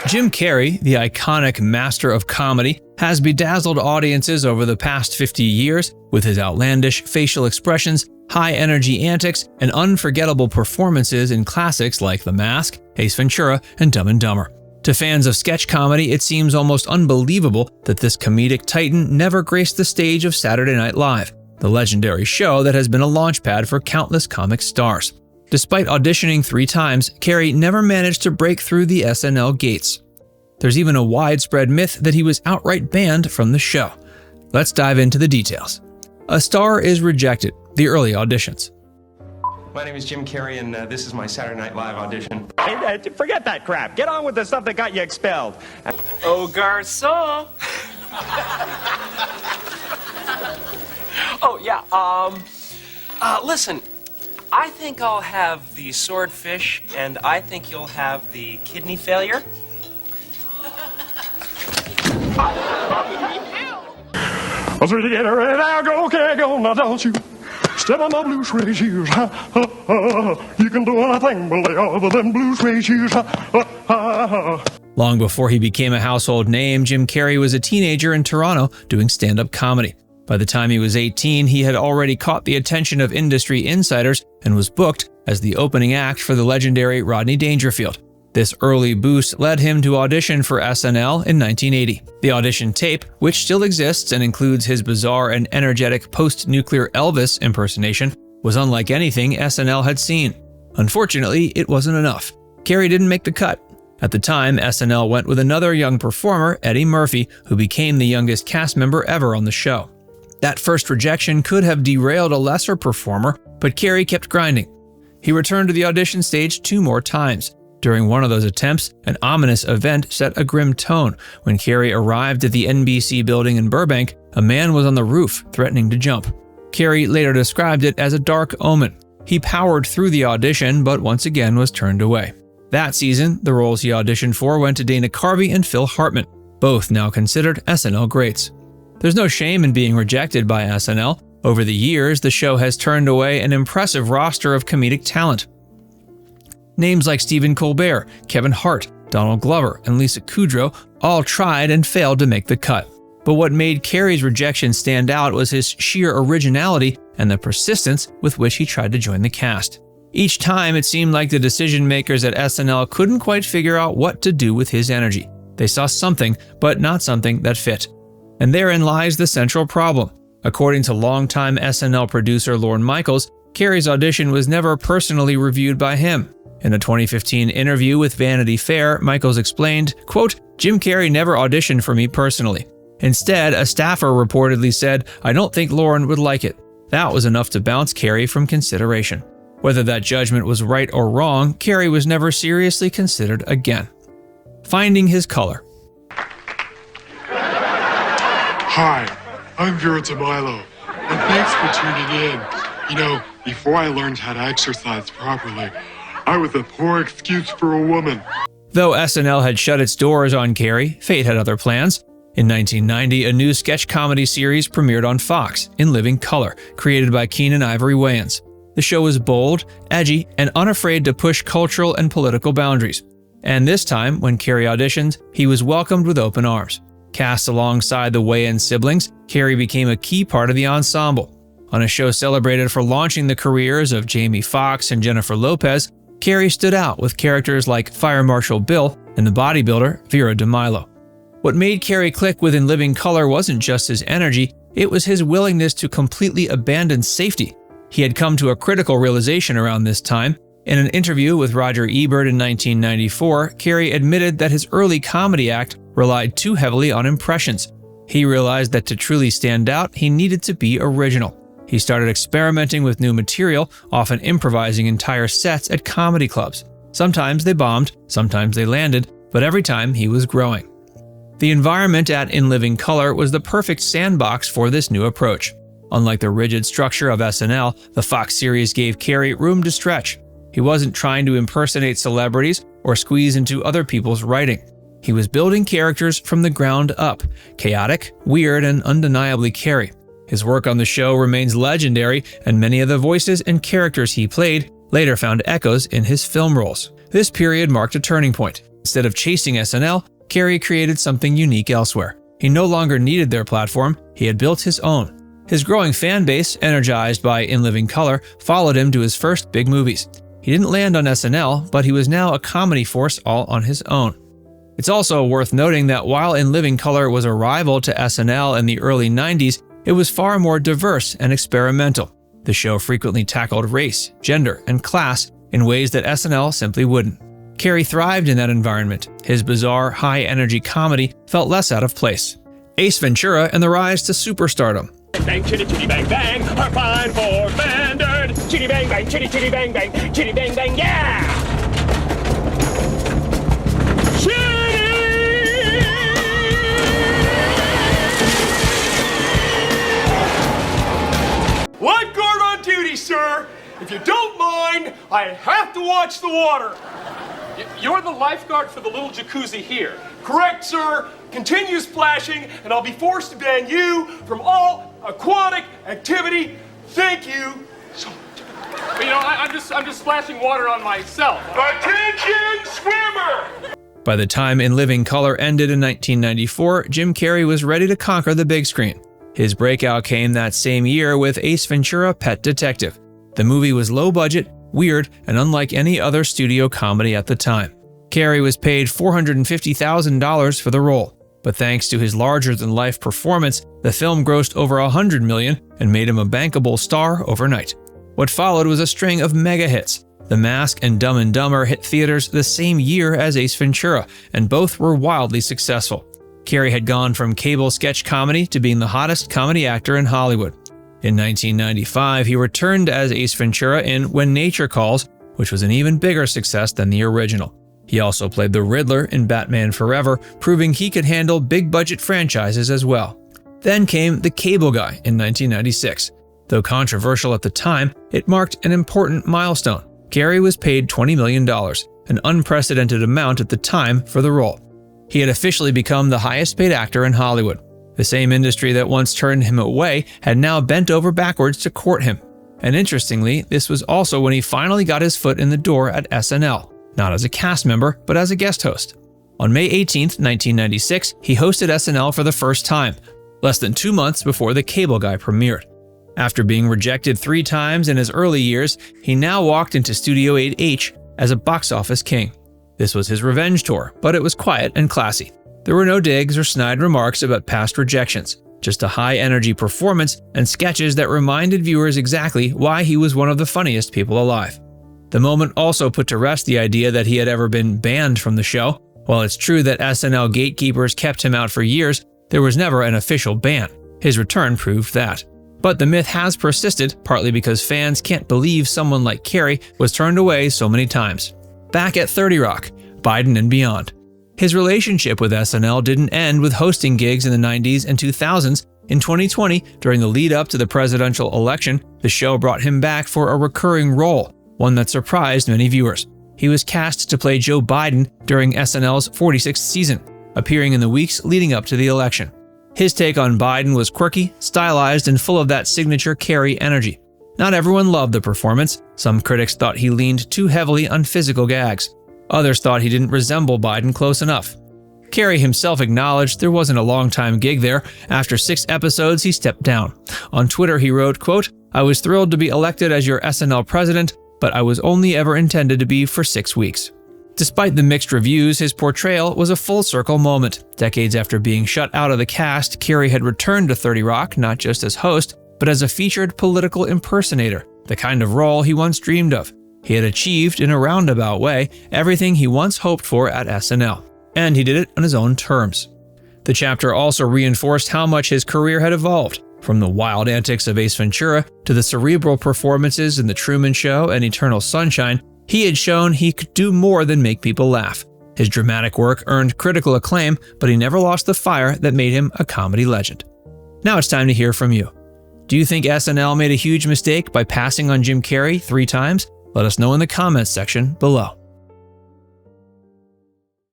Jim Carrey, the iconic master of comedy, has bedazzled audiences over the past 50 years with his outlandish facial expressions, high-energy antics, and unforgettable performances in classics like The Mask, Ace Ventura, and Dumb and Dumber. To fans of sketch comedy, it seems almost unbelievable that this comedic titan never graced the stage of Saturday Night Live, the legendary show that has been a launchpad for countless comic stars. Despite auditioning 3 times, Carrey never managed to break through the SNL gates. There's even a widespread myth that he was outright banned from the show. Let's dive into the details. A star is rejected, the early auditions. My name is Jim Carrey, and this is my Saturday Night Live audition. Hey, forget that crap. Get on with the stuff that got you expelled. Oh, garçon. Oh, yeah, listen, I think I'll have the swordfish, and I think you'll have the kidney failure. I was ready to get ready, now go, okay, go, now don't you step on my blue suede shoes, ha, ha, ha. You can do anything but lay off of them blue suede shoes, ha, ha, ha, ha. Long before he became a household name, Jim Carrey was a teenager in Toronto doing stand-up comedy. By the time he was 18, he had already caught the attention of industry insiders and was booked as the opening act for the legendary Rodney Dangerfield. This early boost led him to audition for SNL in 1980. The audition tape, which still exists and includes his bizarre and energetic post-nuclear Elvis impersonation, was unlike anything SNL had seen. Unfortunately, it wasn't enough. Carrey didn't make the cut. At the time, SNL went with another young performer, Eddie Murphy, who became the youngest cast member ever on the show. That first rejection could have derailed a lesser performer, but Carrey kept grinding. He returned to the audition stage 2 more times. During one of those attempts, an ominous event set a grim tone. When Carrey arrived at the NBC building in Burbank, a man was on the roof, threatening to jump. Carrey later described it as a dark omen. He powered through the audition, but once again was turned away. That season, the roles he auditioned for went to Dana Carvey and Phil Hartman, both now considered SNL greats. There's no shame in being rejected by SNL. Over the years, the show has turned away an impressive roster of comedic talent. Names like Stephen Colbert, Kevin Hart, Donald Glover, and Lisa Kudrow all tried and failed to make the cut. But what made Carrey's rejection stand out was his sheer originality and the persistence with which he tried to join the cast. Each time, it seemed like the decision makers at SNL couldn't quite figure out what to do with his energy. They saw something, but not something that fit. And therein lies the central problem. According to longtime SNL producer Lorne Michaels, Carrey's audition was never personally reviewed by him. In a 2015 interview with Vanity Fair, Michaels explained, quote, "Jim Carrey never auditioned for me personally. Instead, a staffer reportedly said, 'I don't think Lorne would like it.' That was enough to bounce Carrey from consideration." Whether that judgment was right or wrong, Carrey was never seriously considered again. Finding his color. Hi, I'm Vera Tamilo, and thanks for tuning in. You know, before I learned how to exercise properly, I was a poor excuse for a woman. Though SNL had shut its doors on Carrey, fate had other plans. In 1990, a new sketch comedy series premiered on Fox, In Living Color, created by Keenan Ivory Wayans. The show was bold, edgy, and unafraid to push cultural and political boundaries. And this time, when Carrey auditioned, he was welcomed with open arms. Cast alongside the Wayans siblings, Carrey became a key part of the ensemble. On a show celebrated for launching the careers of Jamie Foxx and Jennifer Lopez, Carrey stood out with characters like Fire Marshal Bill and the bodybuilder Vera Tamilo. What made Carrey click with In Living Color wasn't just his energy, it was his willingness to completely abandon safety. He had come to a critical realization around this time. In an interview with Roger Ebert in 1994, Carrey admitted that his early comedy act relied too heavily on impressions. He realized that to truly stand out, he needed to be original. He started experimenting with new material, often improvising entire sets at comedy clubs. Sometimes they bombed, sometimes they landed, but every time he was growing. The environment at In Living Color was the perfect sandbox for this new approach. Unlike the rigid structure of SNL, the Fox series gave Carrey room to stretch. He wasn't trying to impersonate celebrities or squeeze into other people's writing. He was building characters from the ground up, chaotic, weird, and undeniably Carrey. His work on the show remains legendary, and many of the voices and characters he played later found echoes in his film roles. This period marked a turning point. Instead of chasing SNL, Carrey created something unique elsewhere. He no longer needed their platform, he had built his own. His growing fan base, energized by In Living Color, followed him to his first big movies. He didn't land on SNL, but he was now a comedy force all on his own. It's also worth noting that while In Living Color was a rival to SNL in the early 90s, it was far more diverse and experimental. The show frequently tackled race, gender, and class in ways that SNL simply wouldn't. Carrey thrived in that environment. His bizarre, high-energy comedy felt less out of place. Ace Ventura and the rise to superstardom. Bang, chitty, chitty, bang, bang, are fine for standard. Chitty, bang, bang, chitty, chitty, bang, bang, chitty, bang, bang, yeah! Lifeguard on duty, sir. If you don't mind, I have to watch the water. You're the lifeguard for the little jacuzzi here. Correct, sir. Continue splashing, and I'll be forced to ban you from all aquatic activity. Thank you. So, I'm just splashing water on myself. Attention, swimmer! By the time In Living Color ended in 1994, Jim Carrey was ready to conquer the big screen. His breakout came that same year with Ace Ventura: Pet Detective. The movie was low budget, weird, and unlike any other studio comedy at the time. Carrey was paid $450,000 for the role, but thanks to his larger-than-life performance, the film grossed over $100 million and made him a bankable star overnight. What followed was a string of mega hits. The Mask and Dumb and Dumber hit theaters the same year as Ace Ventura, and both were wildly successful. Carrey had gone from cable sketch comedy to being the hottest comedy actor in Hollywood. In 1995, he returned as Ace Ventura in When Nature Calls, which was an even bigger success than the original. He also played the Riddler in Batman Forever, proving he could handle big-budget franchises as well. Then came The Cable Guy in 1996. Though controversial at the time, it marked an important milestone. Carrey was paid $20 million, an unprecedented amount at the time for the role. He had officially become the highest-paid actor in Hollywood. The same industry that once turned him away had now bent over backwards to court him. And interestingly, this was also when he finally got his foot in the door at SNL, not as a cast member, but as a guest host. On May 18, 1996, he hosted SNL for the first time, less than 2 months before The Cable Guy premiered. After being rejected 3 times in his early years, he now walked into Studio 8H as a box office king. This was his revenge tour, but it was quiet and classy. There were no digs or snide remarks about past rejections, just a high-energy performance and sketches that reminded viewers exactly why he was one of the funniest people alive. The moment also put to rest the idea that he had ever been banned from the show. While it's true that SNL gatekeepers kept him out for years, there was never an official ban. His return proved that. But the myth has persisted, partly because fans can't believe someone like Carrey was turned away so many times. Back at 30 Rock, Biden and beyond. His relationship with SNL didn't end with hosting gigs in the 90s and 2000s. In 2020, during the lead-up to the presidential election, the show brought him back for a recurring role, one that surprised many viewers. He was cast to play Joe Biden during SNL's 46th season, appearing in the weeks leading up to the election. His take on Biden was quirky, stylized, and full of that signature Carrey energy. Not everyone loved the performance. Some critics thought he leaned too heavily on physical gags. Others thought he didn't resemble Biden close enough. Carrey himself acknowledged there wasn't a long-time gig there. After 6 episodes, he stepped down. On Twitter, he wrote, quote, "I was thrilled to be elected as your SNL president, but I was only ever intended to be for 6 weeks." Despite the mixed reviews, his portrayal was a full-circle moment. Decades after being shut out of the cast, Carrey had returned to 30 Rock not just as host, but as a featured political impersonator, the kind of role he once dreamed of. He had achieved, in a roundabout way, everything he once hoped for at SNL. And he did it on his own terms. The chapter also reinforced how much his career had evolved. From the wild antics of Ace Ventura to the cerebral performances in The Truman Show and Eternal Sunshine, he had shown he could do more than make people laugh. His dramatic work earned critical acclaim, but he never lost the fire that made him a comedy legend. Now it's time to hear from you. Do you think SNL made a huge mistake by passing on Jim Carrey 3 times? Let us know in the comments section below.